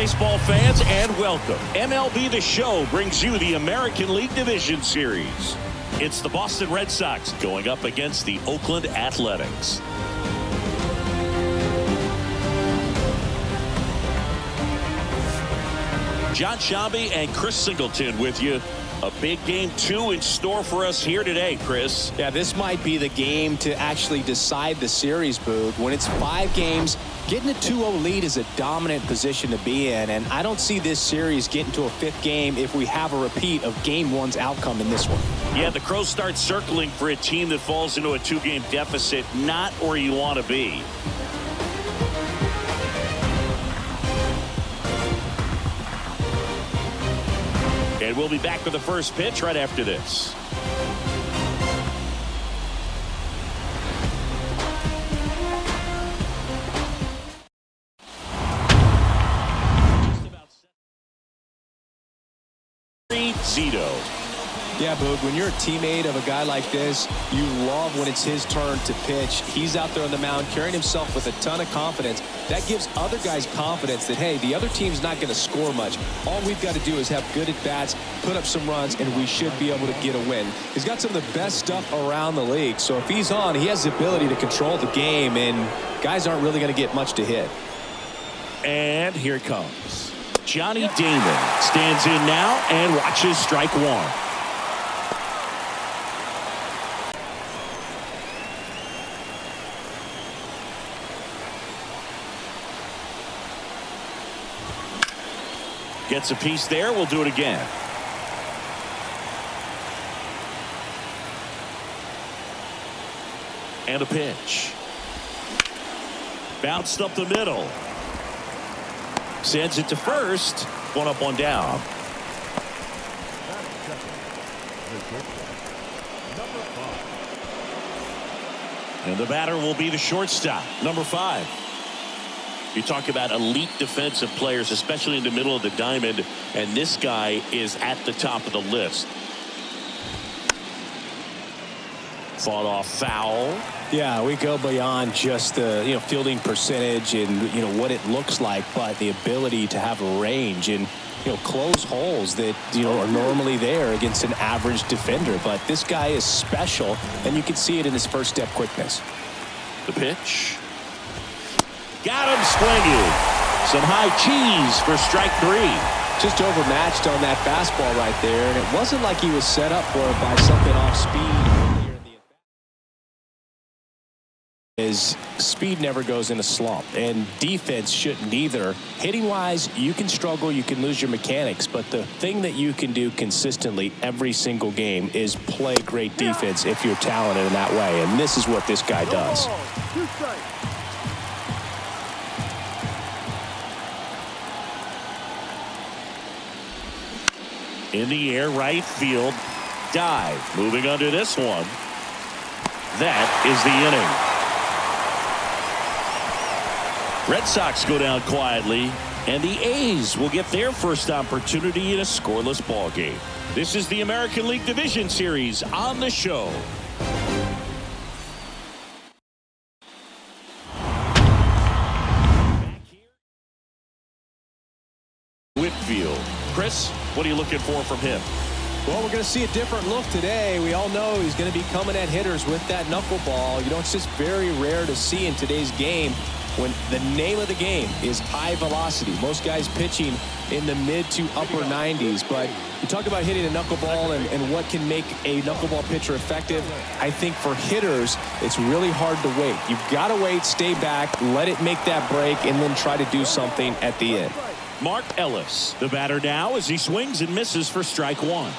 baseball fans, and welcome. MLB The Show brings you the American League Division Series. It's the Boston Red Sox going up against the Oakland Athletics. John Shambi and Chris Singleton with you. A big game 2 in store for us here today, Chris. Yeah, this might be the game to actually decide the series, Boog. When it's 5 games, getting a 2-0 lead is a dominant position to be in, and I don't see this series getting to a 5th game if we have a repeat of Game 1's outcome in this one. Yeah, the Crows start circling for a team that falls into a 2-game deficit, not where you want to be. And we'll be back with the first pitch right after this. Zito. Yeah, Boog, when you're a teammate of a guy like this, you love when it's his turn to pitch. He's out there on the mound carrying himself with a ton of confidence. That gives other guys confidence that, hey, the other team's not going to score much. All we've got to do is have good at-bats, put up some runs, and we should be able to get a win. He's got some of the best stuff around the league. So if he's on, he has the ability to control the game, and guys aren't really going to get much to hit. And here it comes. Johnny Damon stands in now and watches strike 1. Gets a piece there. We'll do it again. And a pitch. Bounced up the middle. Sends it to first. 1 up, 1 down. And the batter will be the shortstop, number 5. You talk about elite defensive players, especially in the middle of the diamond, and this guy is at the top of the list. Fought off foul. Yeah, we go beyond just the fielding percentage and what it looks like, but the ability to have a range and close holes that are normally there against an average defender. But this guy is special, and you can see it in his first step quickness. The pitch. Got him swinging. Some high cheese for strike 3. Just overmatched on that fastball right there, and it wasn't like he was set up for it by something off speed. His speed never goes in a slump, and defense shouldn't either. Hitting wise, you can struggle, you can lose your mechanics, but the thing that you can do consistently every single game is play great defense if you're talented in that way, and this is what this guy does. In the air, right field. Dive. Moving under this one. That is the inning. Red Sox go down quietly, and the A's will get their first opportunity in a scoreless ball game. This is the American League Division Series on the show. Whitfield. Chris, what are you looking for from him? Well, we're going to see a different look today. We all know he's going to be coming at hitters with that knuckleball. It's just very rare to see in today's game when the name of the game is high velocity. Most guys pitching in the mid to upper 90s. But you talk about hitting a knuckleball and what can make a knuckleball pitcher effective. I think for hitters, it's really hard to wait. You've got to wait, stay back, let it make that break, and then try to do something at the end. Mark Ellis, the batter now as he swings and misses for strike 1.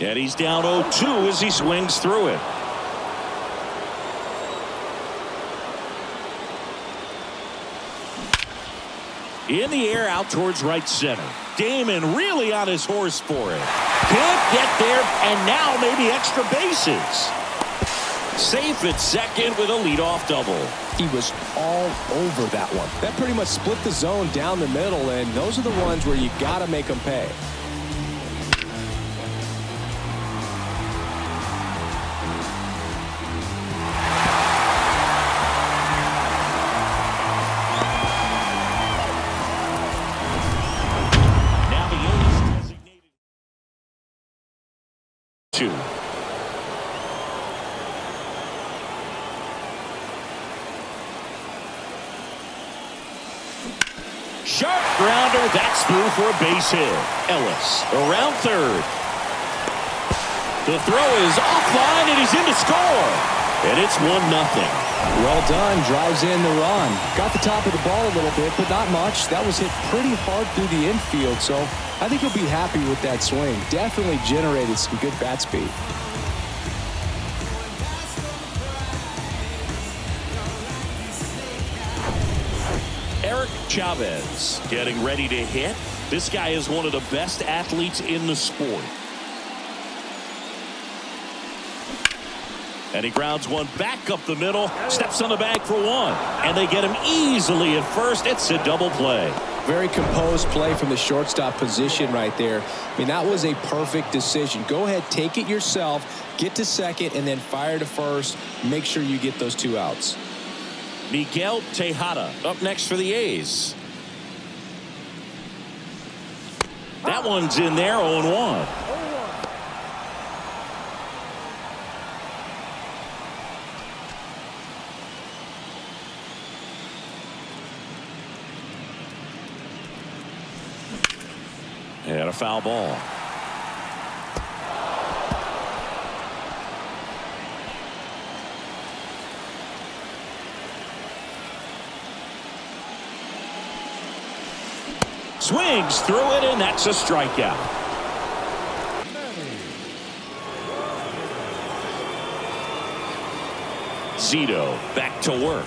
And he's down 0-2 as he swings through it. In the air out towards right center. Damon really on his horse for it. Can't get there, and now maybe extra bases. Safe at second with a leadoff double. He was all over that one. That pretty much split the zone down the middle, and those are the ones where you got to make them pay. 2. Sharp grounder. That's through for a base hit. Ellis around third. The throw is offline, and he's in to score. And it's 1-0. Well done. Drives in the run. Got the top of the ball a little bit, but not much. That was hit pretty hard through the infield, so I think he'll be happy with that swing. Definitely generated some good bat speed. Eric Chavez getting ready to hit. This guy is one of the best athletes in the sport. And he grounds one back up the middle, steps on the bag for 1. And they get him easily at first. It's a double play. Very composed play from the shortstop position right there. I mean, that was a perfect decision. Go ahead, take it yourself, get to second, and then fire to first. Make sure you get those 2 outs. Miguel Tejada up next for the A's. That one's in there, 0-1. And a foul ball. Swings through it, and that's a strikeout. Zito back to work.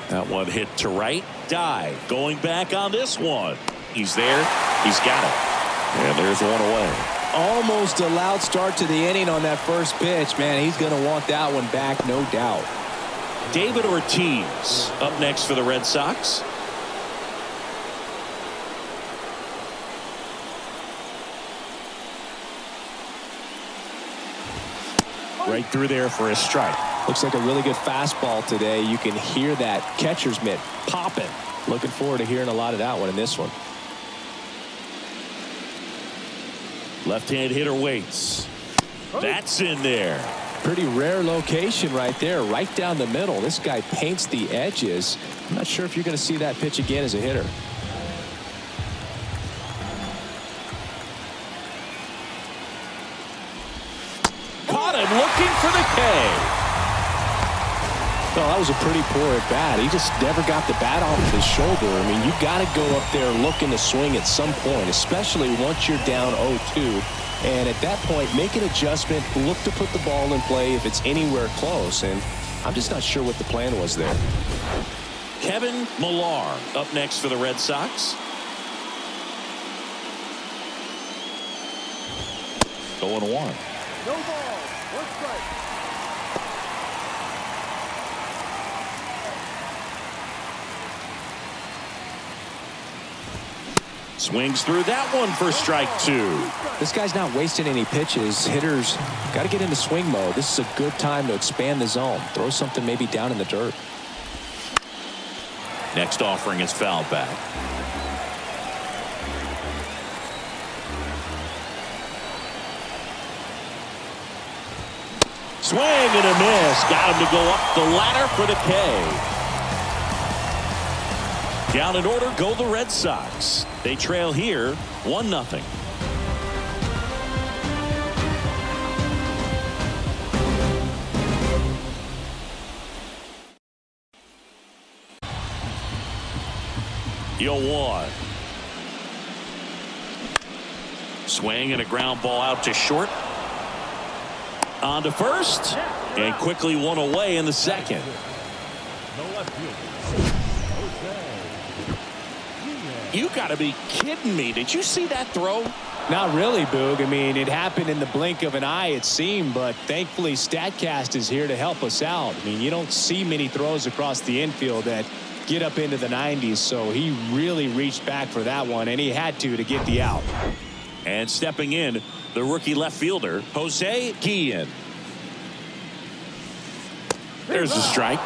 That one hit to right. Dive going back on this one. He's there. He's got it. And there's one away. Almost a loud start to the inning on that first pitch. Man, he's going to want that one back, no doubt. David Ortiz up next for the Red Sox. Right through there for a strike. Looks like a really good fastball today. You can hear that catcher's mitt popping. Looking forward to hearing a lot of that one in this one. Left-hand hitter waits. That's in there. Pretty rare location right there, right down the middle. This guy paints the edges. I'm not sure if you're going to see that pitch again as a hitter. Caught him looking for the K. Well, that was a pretty poor at bat. He just never got the bat off of his shoulder. I mean, you got to go up there looking to swing at some point, especially once you're down 0-2. And at that point, make an adjustment, look to put the ball in play if it's anywhere close. And I'm just not sure what the plan was there. Kevin Millar up next for the Red Sox. 0-1. No ball. 1 strike. Swings through that one for strike 2. This guy's not wasting any pitches. Hitters got to get into swing mode. This is a good time to expand the zone. Throw something maybe down in the dirt. Next offering is fouled back. Swing and a miss. Got him to go up the ladder for the K. Down in order go the Red Sox. They trail here 1-0. Yo, 1. Swing and a ground ball out to short. On to first. And quickly one away in the second. You got to be kidding me. Did you see that throw? Not really, Boog. I mean, it happened in the blink of an eye, it seemed, but thankfully StatCast is here to help us out. I mean, you don't see many throws across the infield that get up into the 90s, so he really reached back for that one, and he had to get the out. And stepping in, the rookie left fielder, Jose Guillen. There's a strike.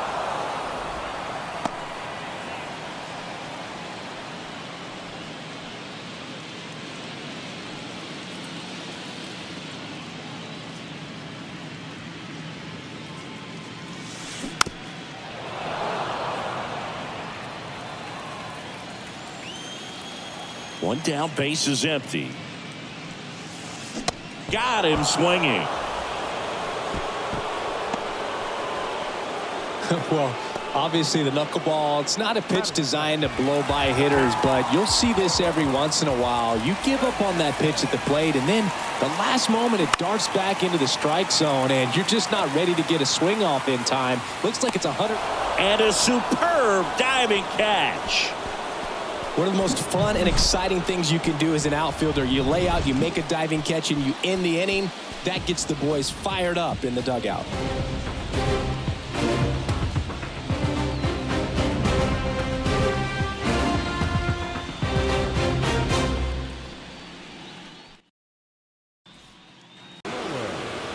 One down, base is empty. Got him swinging. Well, obviously the knuckleball, it's not a pitch designed to blow by hitters, but you'll see this every once in a while. You give up on that pitch at the plate, and then the last moment it darts back into the strike zone, and you're just not ready to get a swing off in time. Looks like it's 100. And a superb diving catch. One of the most fun and exciting things you can do as an outfielder. You lay out, you make a diving catch, and you end the inning. That gets the boys fired up in the dugout.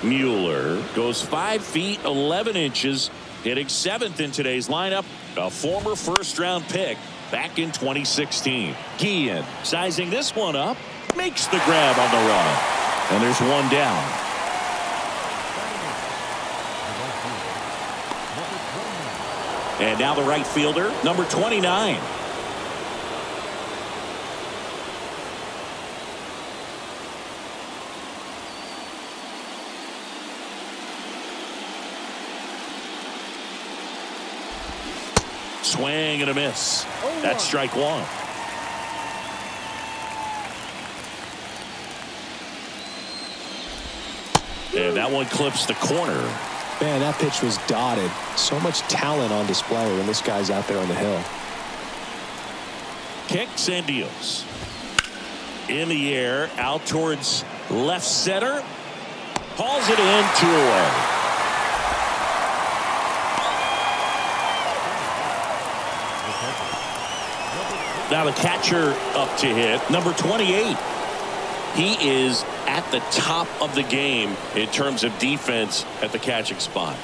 Mueller goes 5 feet 11 inches, hitting 7th in today's lineup. A former first-round pick back in 2016. Guillen sizing this one up, makes the grab on the run, and there's one down. And now the right fielder, number 29. Swing and a miss. That's strike one. And that one clips the corner. Man, that pitch was dotted. So much talent on display when this guy's out there on the hill. Kicks and deals. In the air, out towards left center. Hauls it in, 2 away. Now the catcher up to hit, number 28. He is at the top of the game in terms of defense at the catching spot.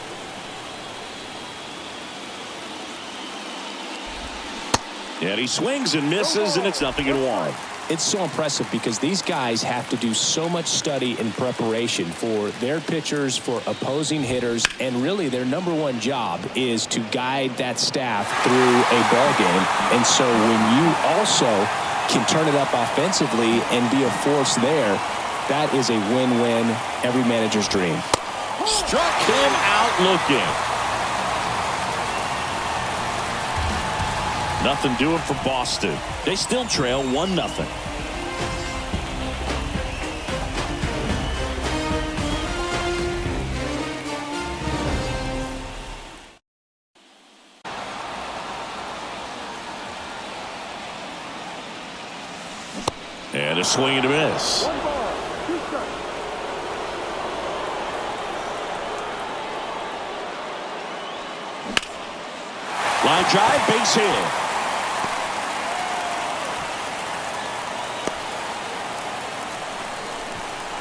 And he swings and misses, and it's 0-1. It's so impressive because these guys have to do so much study and preparation for their pitchers, for opposing hitters, and really their number one job is to guide that staff through a ball game. And so when you also can turn it up offensively and be a force there, that is a win-win, every manager's dream. Struck him out looking. Nothing doing for Boston. They still trail 1-0. And a swing and a miss. 1 ball, 2 strikes. Line drive, base hit.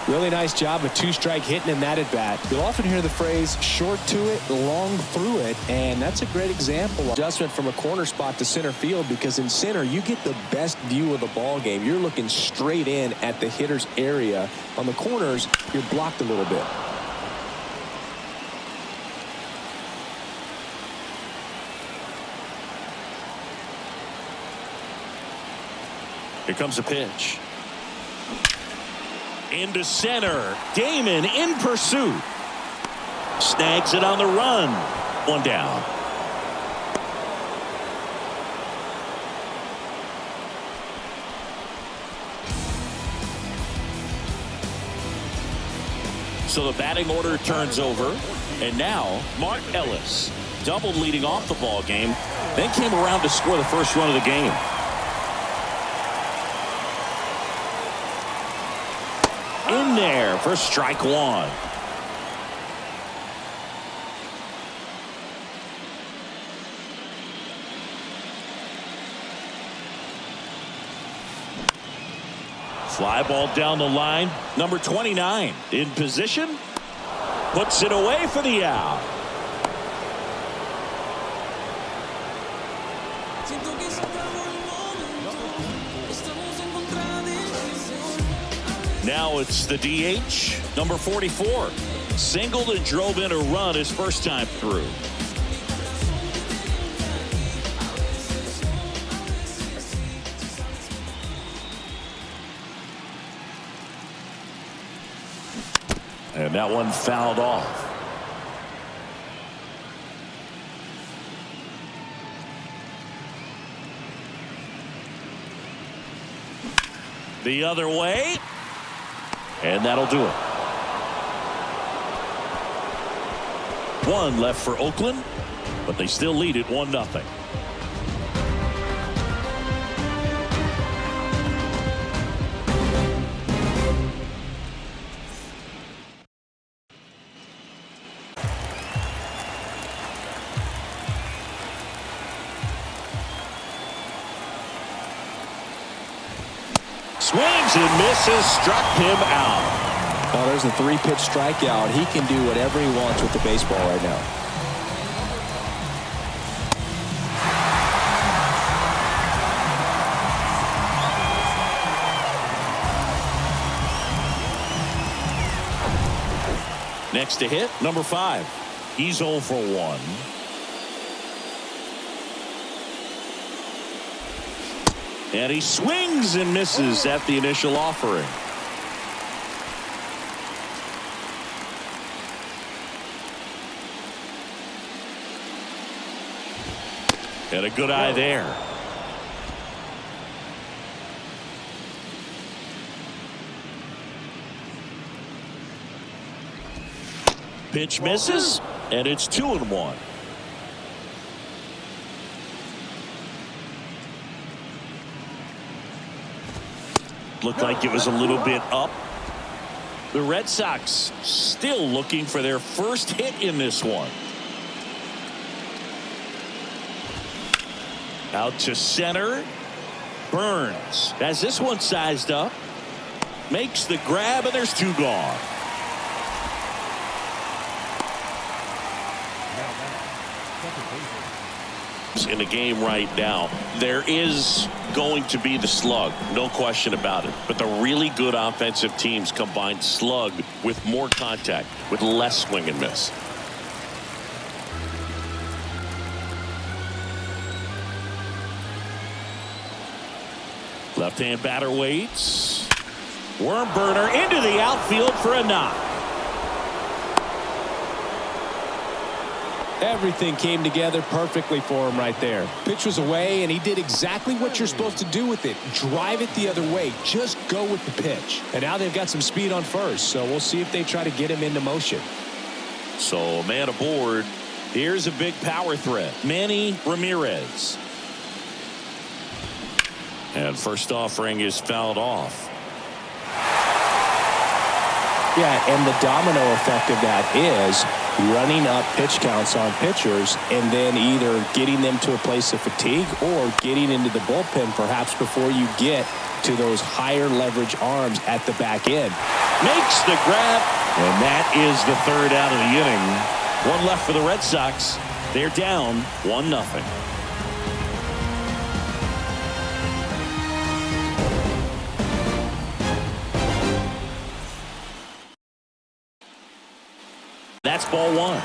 Really nice job of 2-strike hitting in that at bat. You'll often hear the phrase short to it, long through it, and that's a great example of adjustment from a corner spot to center field, because in center you get the best view of the ball game. You're looking straight in at the hitter's area. On the corners, you're blocked a little bit. Here comes a pitch. Into center. Damon in pursuit. Snags it on the run. 1 down. So the batting order turns over. And now Mark Ellis doubled leading off the ball game. Then came around to score the first run of the game. In there for strike one. Fly ball down the line. Number 29 in position. Puts it away for the out. Now it's the DH, number 44. Singled and drove in a run his first time through. And that one fouled off. The other way. And that'll do it. One left for Oakland, but they still lead it 1-0. Swings and misses, struck him out. Oh, there's a 3-pitch strikeout. He can do whatever he wants with the baseball right now. Next to hit, number 5. He's 0 for 1. And he swings and misses at the initial offering. And a good eye there. Pitch misses, and it's 2-1. Looked like it was a little bit up. The Red Sox still looking for their first hit in this one. Out to center. Burns has this one sized up. Makes the grab, and there's 2 gone. In the game right now, there is going to be the slug, no question about it. But the really good offensive teams combine slug with more contact, with less swing and miss. Left-hand batter waits. Worm burner into the outfield for a knock. Everything came together perfectly for him right there. Pitch was away, and he did exactly what you're supposed to do with it. Drive it the other way. Just go with the pitch. And now they've got some speed on first, so we'll see if they try to get him into motion. So, man aboard. Here's a big power threat. Manny Ramirez. And first offering is fouled off. Yeah, and the domino effect of that is running up pitch counts on pitchers and then either getting them to a place of fatigue or getting into the bullpen perhaps before you get to those higher leverage arms at the back end. Makes the grab, and that is the 3rd out of the inning. 1 left for the Red Sox. They're down 1-0. That's ball 1.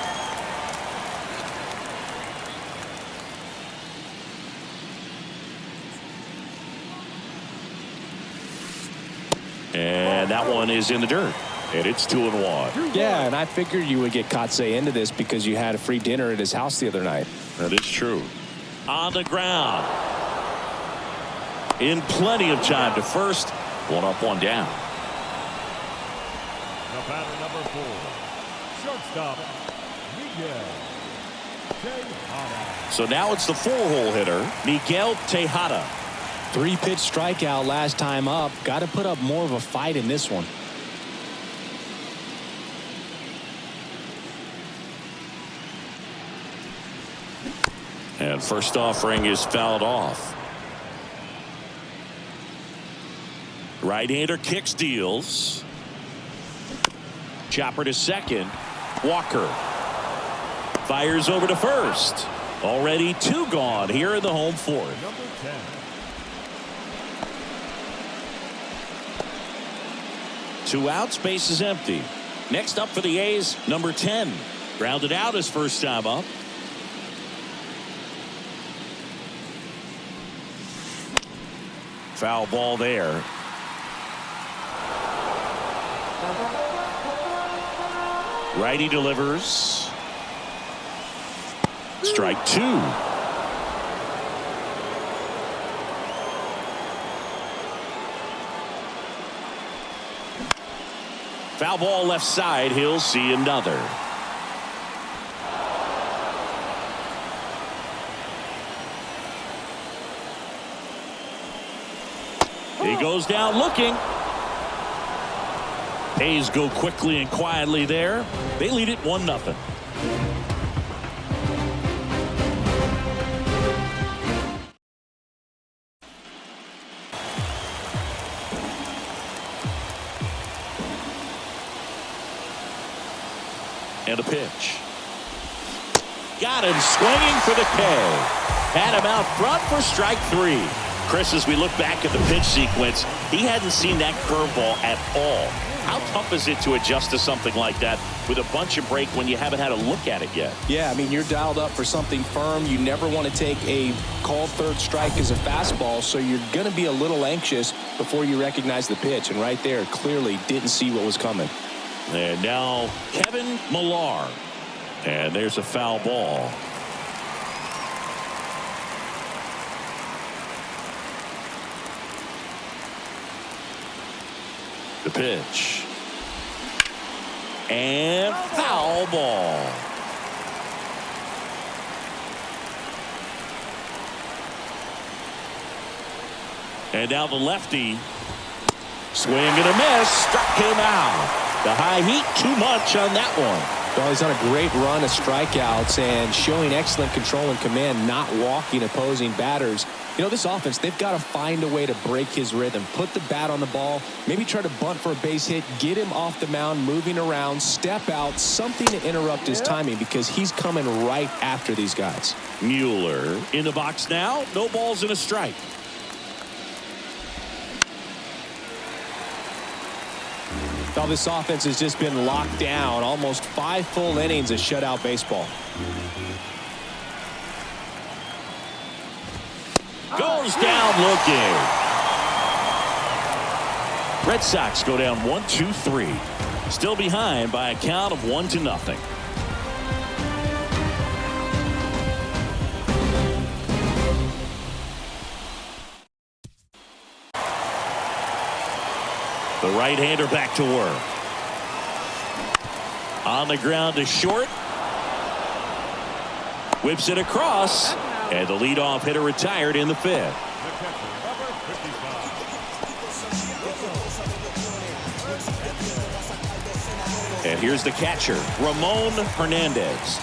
And that one is in the dirt. And it's 2-1. Yeah, and I figured you would get Kotsay into this because you had a free dinner at his house the other night. That is true. On the ground. In plenty of time to first. 1 up, 1 down. The batter, number 4. Shortstop, Miguel Tejada. So now it's the 4-hole hitter, Miguel Tejada. 3-pitch strikeout last time up. Got to put up more of a fight in this one. And first offering is fouled off. Right-hander kicks, deals. Chopper to second. Walker fires over to first. Already 2 gone here in the home 4th. Number 10. 2 outs, base is empty. Next up for the A's, number 10. Grounded out his first time up. Foul ball there. Righty delivers. Strike two. Foul ball left side. He'll see another. He goes down looking. A's go quickly and quietly there. They lead it 1-0. And a pitch. Got him swinging for the K. Had him out front for strike three. Chris, as we look back at the pitch sequence, he hadn't seen that curveball at all. How tough is it to adjust to something like that with a bunch of break when you haven't had a look at it yet? Yeah, I mean, you're dialed up for something firm. You never want to take a called third strike as a fastball, so you're going to be a little anxious before you recognize the pitch. And right there, clearly didn't see what was coming. And now Kevin Millar. And there's a foul ball. The pitch. And foul ball. And now the lefty. Swing and a miss. Struck him out. The high heat, too much on that one. Well, he's on a great run of strikeouts and showing excellent control and command, not walking opposing batters. You know, this offense, they've got to find a way to break his rhythm, put the bat on the ball, maybe try to bunt for a base hit, get him off the mound, moving around, step out, something to interrupt his timing because he's coming right after these guys. Mueller in the box now. No balls and a strike. Well, this offense has just been locked down. Almost 5 full innings of shutout baseball. Goes down looking. Red Sox go down 1-2-3. Still behind by a count of 1-0. The right-hander back to work. On the ground to short. Whips it across. And the leadoff hitter retired in the fifth. And here's the catcher, Ramon Hernandez.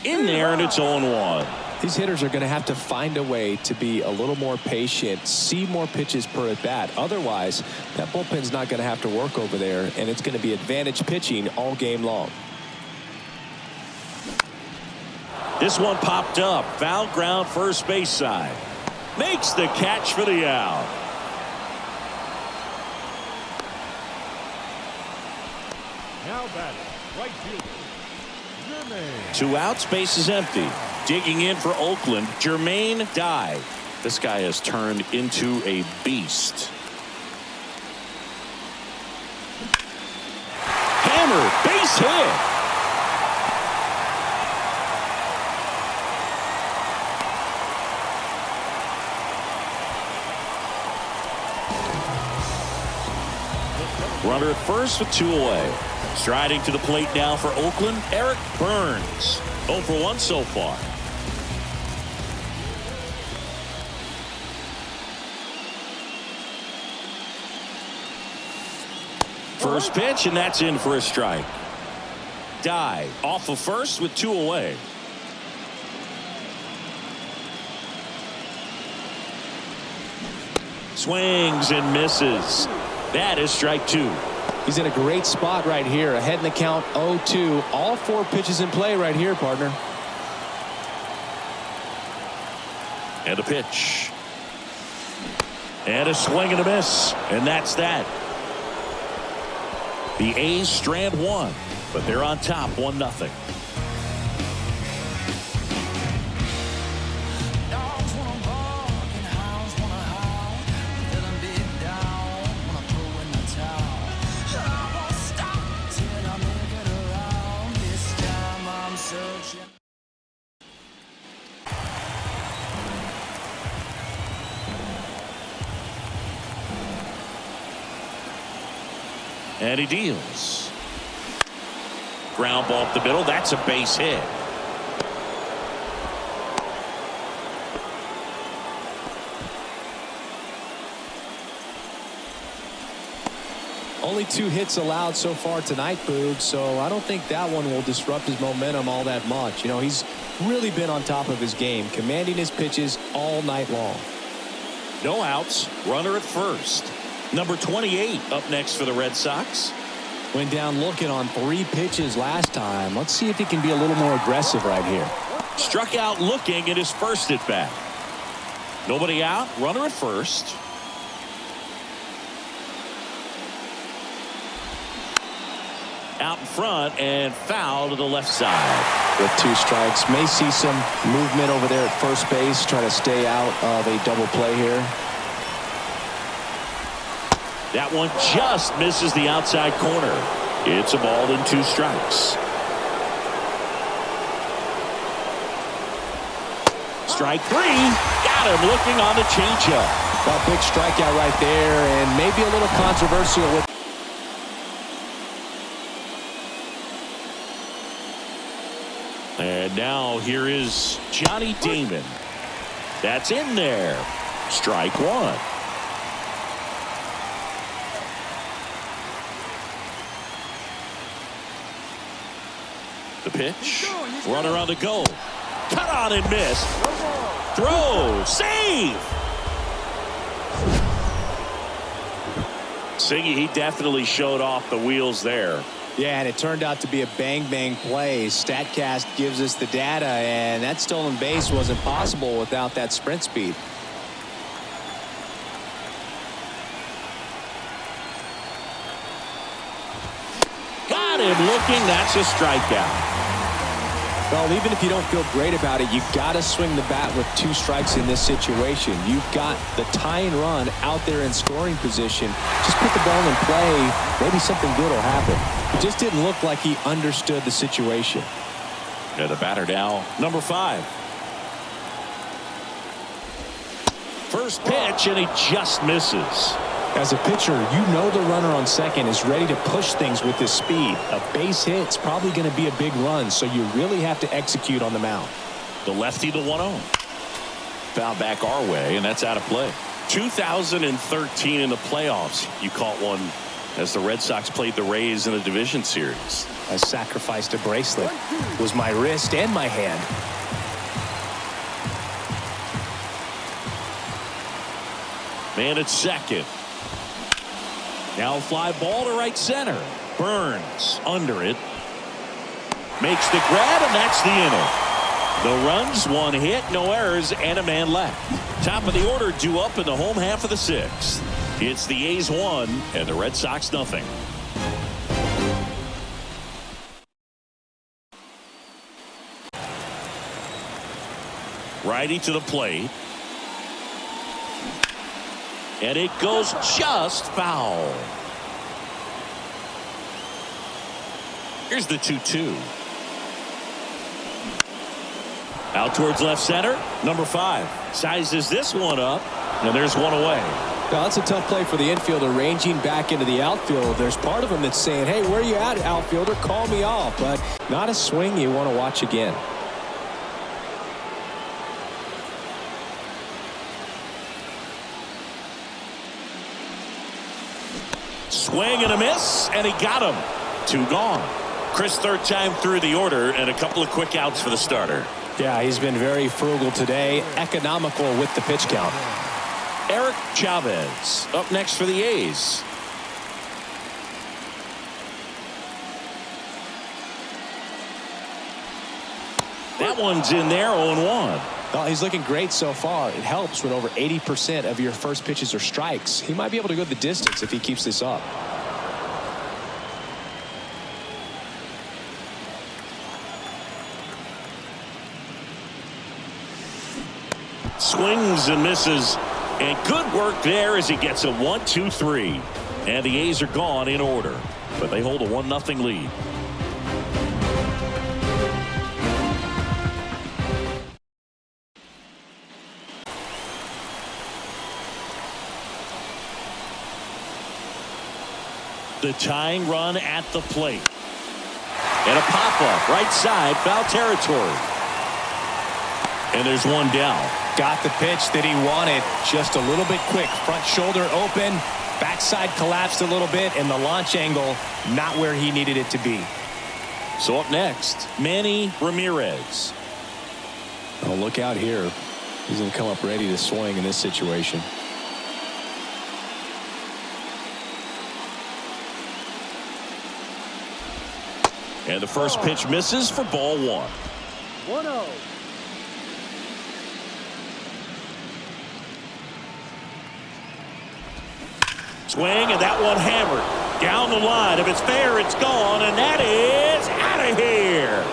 In there, and it's 0-1. These hitters are going to have to find a way to be a little more patient, see more pitches per at bat. Otherwise, that bullpen's not going to have to work over there, and it's going to be advantage pitching all game long. This one popped up. Foul ground first base side. Makes the catch for the out. Now batting, right fielder, Jermaine. 2 outs, base is empty. Digging in for Oakland, Jermaine Dye. This guy has turned into a beast. Hammer, base hit. Runner at first with 2 away. Striding to the plate now for Oakland, Eric Burns. 0 for 1 so far. First pitch, and that's in for a strike. Dye off of first with 2 away. Swings and misses. That is strike 2. He's in a great spot right here. Ahead in the count 0-2. All 4 pitches in play right here, partner. And a pitch. And a swing and a miss. And that's that. The A's strand 1, but they're on top 1-0. And he deals. Ground ball up the middle. That's a base hit. Only 2 hits allowed so far tonight, Boog, so I don't think that one will disrupt his momentum all that much. You know, he's really been on top of his game, commanding his pitches all night long. No outs. Runner at first. Number 28 up next for the Red Sox. Went down looking on 3 pitches last time. Let's see if he can be a little more aggressive right here. Struck out looking at his first at bat. Nobody out. Runner at first. Out in front and foul to the left side. With 2 strikes, may see some movement over there at first base, try to stay out of a double play here. That one just misses the outside corner. It's a ball and 2 strikes. Strike 3. Got him looking on the changeup. A big strikeout right there, and maybe a little controversial with. And now here is Johnny Damon. That's in there. Strike 1. The pitch. Runner on the go. Cut on and miss. Throw. Save. Siggy, he definitely showed off the wheels there. Yeah, and it turned out to be a bang-bang play. StatCast gives us the data, and that stolen base wasn't possible without that sprint speed. Got him looking. That's a strikeout. Well, even if you don't feel great about it, you've got to swing the bat with 2 strikes in this situation. You've got the tying run out there in scoring position. Just put the ball in play. Maybe something good will happen. It just didn't look like he understood the situation. Yeah, the batter now, number 5. First pitch, and he just misses. As a pitcher, you know the runner on second is ready to push things with his speed. A base hit's probably going to be a big run, so you really have to execute on the mound. The lefty, the 1-0. Foul back our way, and that's out of play. 2013 in the playoffs, you caught one as the Red Sox played the Rays in the division series. I sacrificed a bracelet. It was my wrist and my hand. Man at second. Now fly ball to right center. Burns under it. Makes the grab, and that's the inning. No runs, 1 hit, no errors, and a man left. Top of the order due up in the home half of the 6th. It's the A's 1 and the Red Sox nothing. Righty to the plate. And it goes just foul. Here's the 2-2. Out towards left center. Number 5 sizes this one up, and there's one away. Now, that's a tough play for the infielder, ranging back into the outfield. There's part of him that's saying, hey, where are you at, outfielder? Call me off. But not a swing you want to watch again. Swing and a miss, and he got him. 2 gone. Chris, 3rd time through the order, and a couple of quick outs for the starter. Yeah, he's been very frugal today, economical with the pitch count. Eric Chavez up next for the A's. That one's in there, 0-1. Well, he's looking great so far. It helps when over 80% of your first pitches are strikes. He might be able to go the distance if he keeps this up. Swings and misses, and good work there as he gets a 1-2-3. And the A's are gone in order, but they hold a 1-0 lead. The tying run at the plate. And a pop-up right side, foul territory. And there's one down. Got the pitch that he wanted. Just a little bit quick. Front shoulder open. Backside collapsed a little bit, and the launch angle not where he needed it to be. So up next, Manny Ramirez. Oh, look out here. He's going to come up ready to swing in this situation. And the first pitch misses for ball one. 1-0. Swing, and that one hammered. Down the line. If it's fair, it's gone, and that is out of here.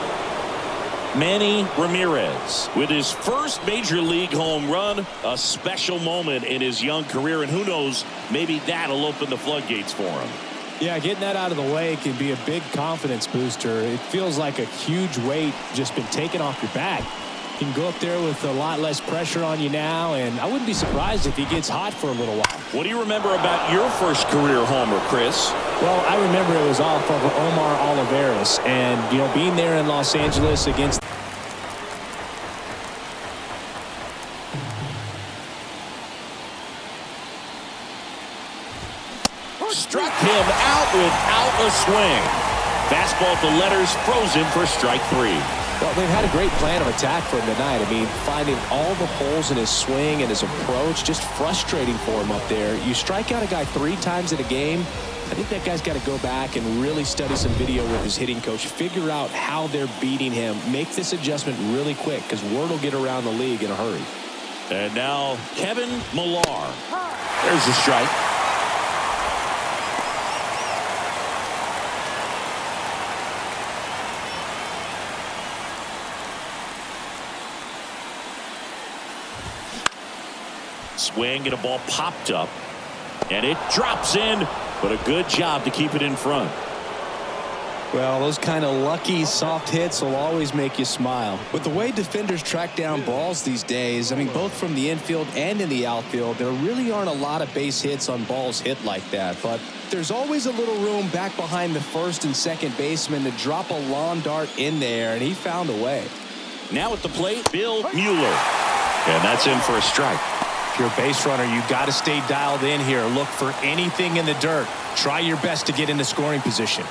Manny Ramirez with his first major league home run. A special moment in his young career, and who knows, maybe that'll open the floodgates for him. Yeah, getting that out of the way can be a big confidence booster. It feels like a huge weight just been taken off your back. You can go up there with a lot less pressure on you now, and I wouldn't be surprised if he gets hot for a little while. What do you remember about your first career homer, Chris? Well, I remember it was off of Omar Oliveras, and, you know, being there in Los Angeles against... Struck him out without a swing. Fastball at the letters, frozen for strike three. Well, they've had a great plan of attack for him tonight. I mean, finding all the holes in his swing and his approach, just frustrating for him up there. You strike out a guy 3 times in a game, I think that guy's got to go back and really study some video with his hitting coach, figure out how they're beating him, make this adjustment really quick, because word will get around the league in a hurry. And now Kevin Millar. There's the strike. Swing, and a ball popped up, and it drops in, but a good job to keep it in front. Well, those kind of lucky soft hits will always make you smile. With the way defenders track down balls these days, I mean, both from the infield and in the outfield, there really aren't a lot of base hits on balls hit like that. But there's always a little room back behind the first and second baseman to drop a lawn dart in there, and he found a way. Now at the plate, Bill Mueller. And that's in for a strike. If you're a base runner, you got to stay dialed in here. Look for anything in the dirt. Try your best to get into scoring position.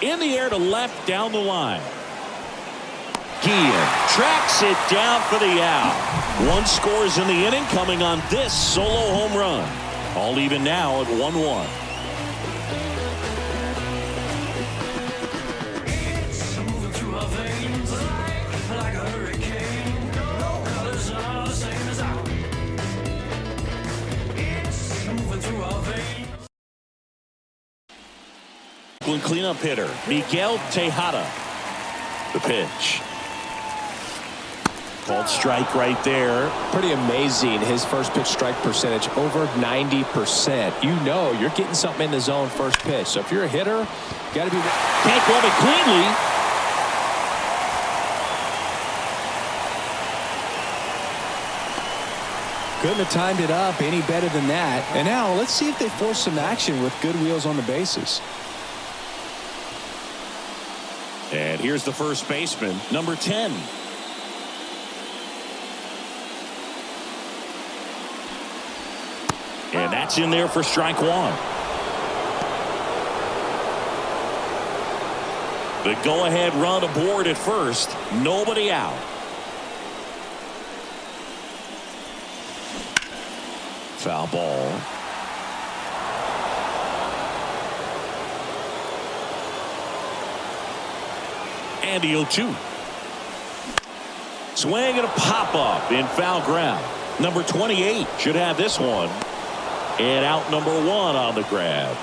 In the air to left, down the line. Guillen tracks it down for the out. 1 scores in the inning, coming on this solo home run. All even now at 1-1. Cleanup hitter Miguel Tejada. The pitch. Called strike right there. Pretty amazing. His first pitch strike percentage over 90%. You know you're getting something in the zone first pitch. So if you're a hitter, you got to be. Can't glove it cleanly. Couldn't have timed it up any better than that. And now let's see if they force some action with good wheels on the bases. And here's the first baseman, number 10. And that's in there for strike 1. The go-ahead run aboard at first. Nobody out. Foul ball. And the 0-2. Swing and a pop-up in foul ground. Number 28 should have this one. And out number 1 on the grab.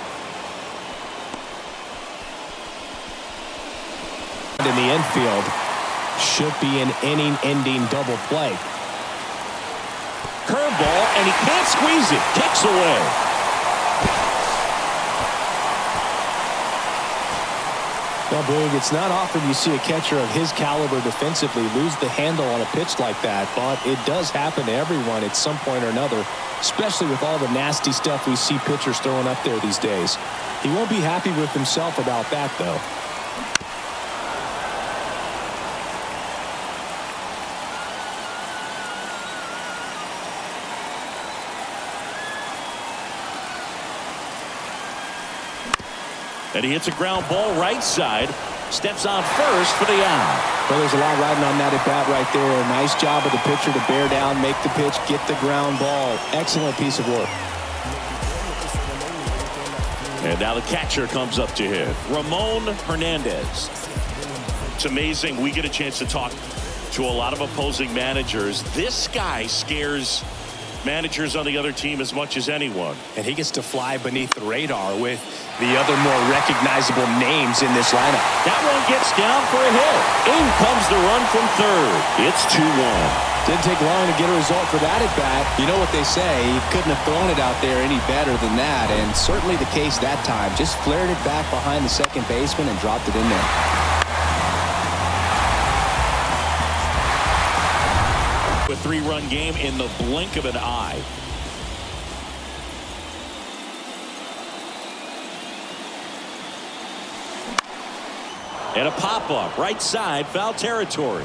In the infield, should be an inning-ending double play. Curveball, and he can't squeeze it. Kicks away. Well, Boog, it's not often you see a catcher of his caliber defensively lose the handle on a pitch like that, but it does happen to everyone at some point or another, especially with all the nasty stuff we see pitchers throwing up there these days. He won't be happy with himself about that, though. And he hits a ground ball right side. Steps on first for the out. Well, there's a lot riding on that at bat right there. Nice job of the pitcher to bear down, make the pitch, get the ground ball. Excellent piece of work. And now the catcher comes up to hit. Ramon Hernandez. It's amazing. We get a chance to talk to a lot of opposing managers. This guy scares managers on the other team as much as anyone. And he gets to fly beneath the radar with the other more recognizable names in this lineup. That one gets down for a hit. In comes the run from third. It's 2-1. Didn't take long to get a result for that at bat. You know what they say, he couldn't have thrown it out there any better than that, and certainly the case that time. Just flared it back behind the second baseman and dropped it in there. A 3-run game in the blink of an eye. And a pop-up right side, foul territory.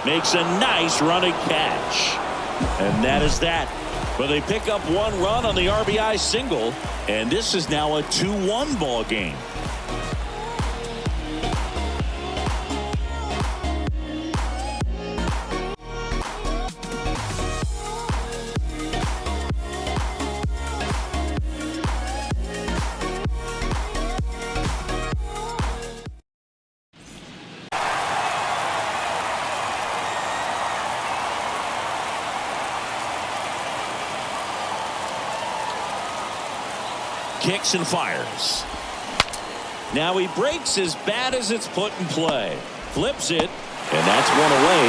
Makes a nice running catch. And that is that. But they pick up one run on the RBI single, and this is now a 2-1 ball game. Kicks and fires. Now he breaks as bad as it's put in play. Flips it, and that's one away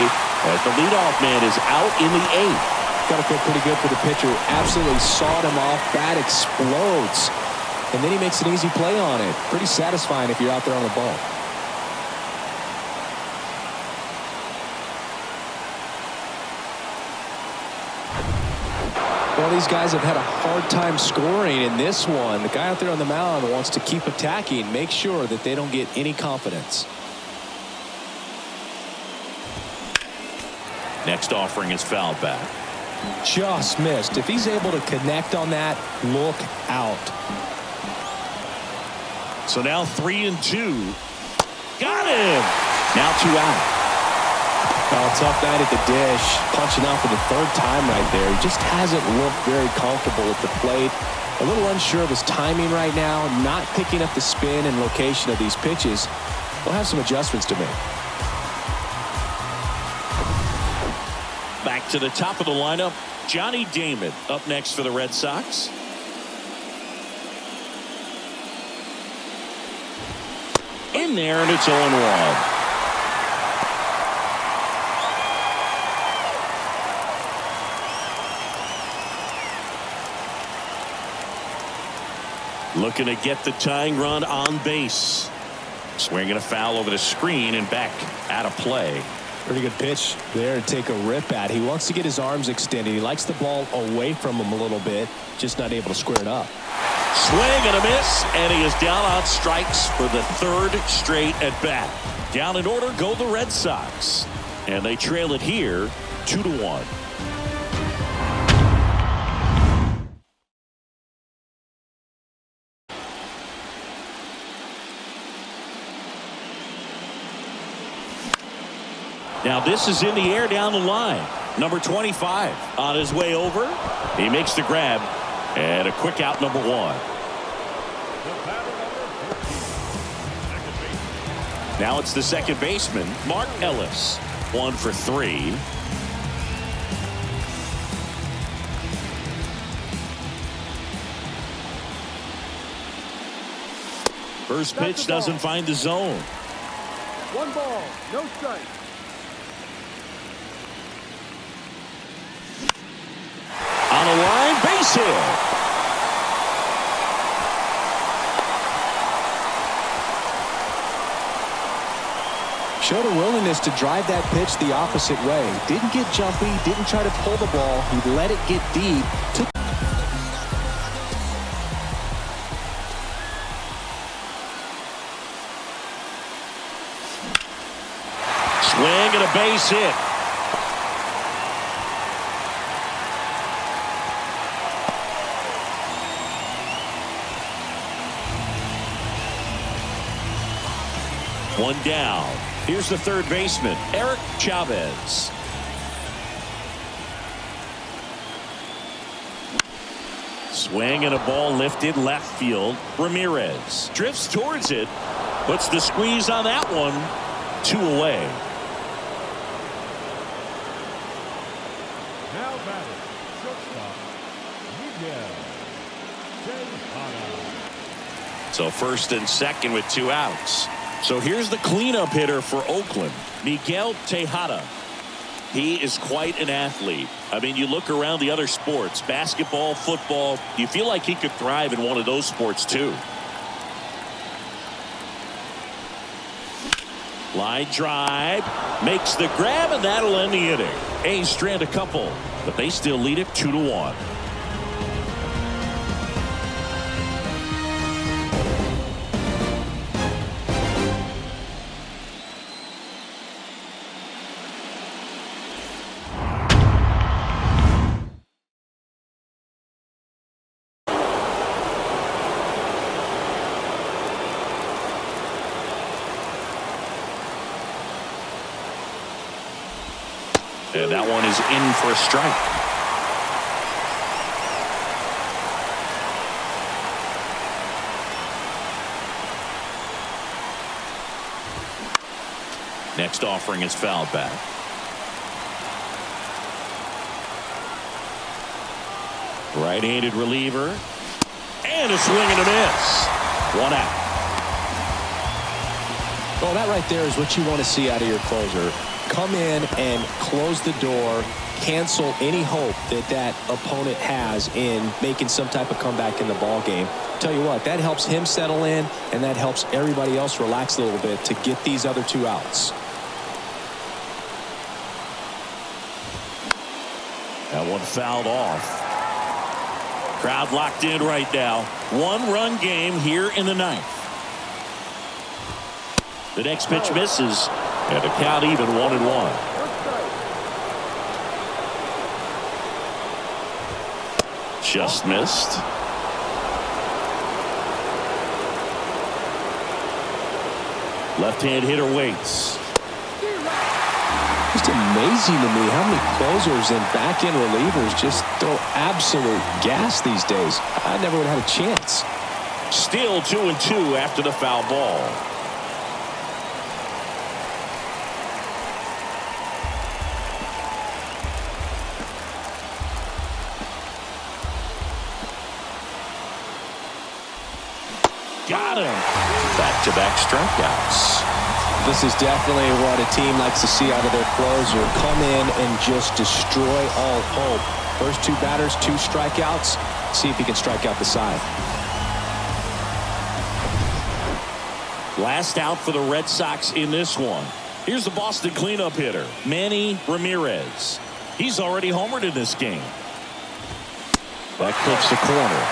as the leadoff man is out in the 8th. Got to feel pretty good for the pitcher. Absolutely sawed him off. Bat explodes. And then he makes an easy play on it. Pretty satisfying if you're out there on the ball. Well, these guys have had a hard time scoring in this one. The guy out there on the mound wants to keep attacking, make sure that they don't get any confidence. Next offering is foul back. Just missed. If he's able to connect on that, look out. So now 3-2. Got him. Now 2 out. Oh, tough night at the dish. Punching out for the third time right there. He just hasn't looked very comfortable at the plate. A little unsure of his timing right now. Not picking up the spin and location of these pitches. He'll have some adjustments to make. Back to the top of the lineup. Johnny Damon up next for the Red Sox. In there, and it's 0-1. Looking to get the tying run on base. Swinging a foul over the screen and back out of play. Pretty good pitch there to take a rip at. He wants to get his arms extended. He likes the ball away from him a little bit. Just not able to square it up. Swing and a miss, and he is down on strikes for the third straight at bat. Down in order go the Red Sox. And they trail it here 2-1. Now this is in the air down the line. Number 25 on his way over. He makes the grab. And a quick out, number 1. Now it's the second baseman, Mark Ellis. 1 for 3. First pitch doesn't find the zone. 1 ball, no strike. On a line, base hit. showed a willingness to drive that pitch the opposite way. Didn't get jumpy, didn't try to pull the ball. He let it get deep. Swing and a base hit. One down. Here's the third baseman, Eric Chavez. Swing and a ball lifted left field. Ramirez drifts towards it. Puts the squeeze on that one. 2 away. Now batting, shortstop, Miguel Tejada. So first and second with 2 outs. So here's the cleanup hitter for Oakland, Miguel Tejada. He is quite an athlete. I mean, you look around the other sports, basketball, football, you feel like he could thrive in one of those sports too. Line drive, makes the grab, and that'll end the inning. A's strand a couple, but they still lead it 2-1. And that one is in for a strike. Next offering is fouled back. Right-handed reliever. And a swing and a miss. 1 out. Well, that right there is what you want to see out of your closer. Come in and close the door, cancel any hope that that opponent has in making some type of comeback in the ball game. Tell you what, that helps him settle in, and that helps everybody else relax a little bit to get these other 2 outs. That one fouled off. Crowd locked in right now. 1-run game here in the 9th. The next pitch misses. And a count even 1-1. Just missed. Left-hand hitter waits. Just amazing to me how many closers and back-end relievers just throw absolute gas these days. I never would have had a chance. Still 2-2 after the foul ball. Got him. Back-to-back strikeouts. This is definitely what a team likes to see out of their closer. Come in and just destroy all hope. First 2 batters, 2 strikeouts. See if he can strike out the side. Last out for the Red Sox in this one. Here's the Boston cleanup hitter, Manny Ramirez. He's already homered in this game. That clips the corner.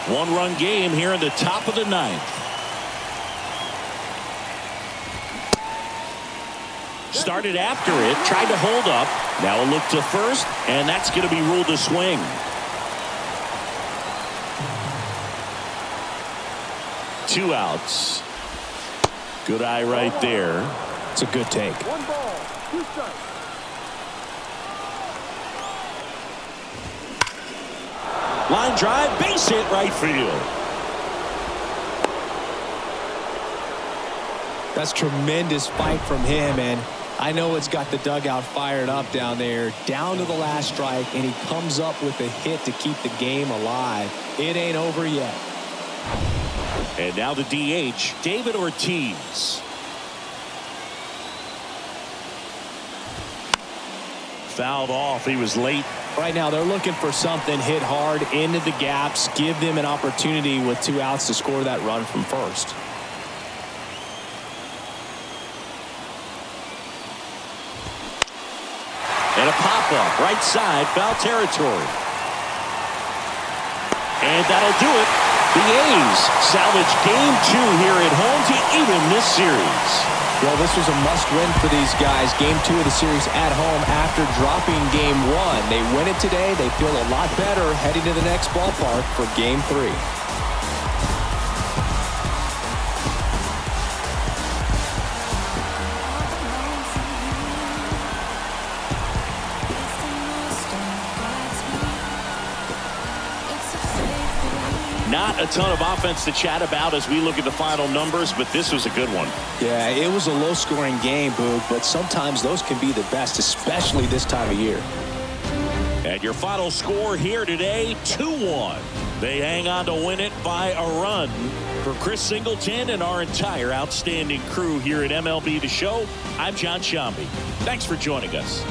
One-run game here in the top of the 9th. Started after it, tried to hold up. Now a look to first, and that's going to be ruled a swing. Two outs. Good eye right there. It's a good take. 1 ball, 2 strikes. Line drive, base hit right field. That's tremendous fight from him, and I know it's got the dugout fired up down there. Down to the last strike, and he comes up with a hit to keep the game alive. It ain't over yet. And now the DH, David Ortiz. fouled off. He was late. Right now, they're looking for something hit hard into the gaps, give them an opportunity with 2 outs to score that run from first. And a pop-up, right side, foul territory. And that'll do it. The A's salvage game 2 here at home to even this series. Well, this was a must-win for these guys. Game 2 of the series at home after dropping Game 1. They win it today. They feel a lot better heading to the next ballpark for Game 3. Not a ton of offense to chat about as we look at the final numbers, but this was a good one. Yeah, it was a low-scoring game, Boog, but sometimes those can be the best, especially this time of year. And your final score here today, 2-1. They hang on to win it by a run. For Chris Singleton and our entire outstanding crew here at MLB The Show, I'm John Shambi. Thanks for joining us.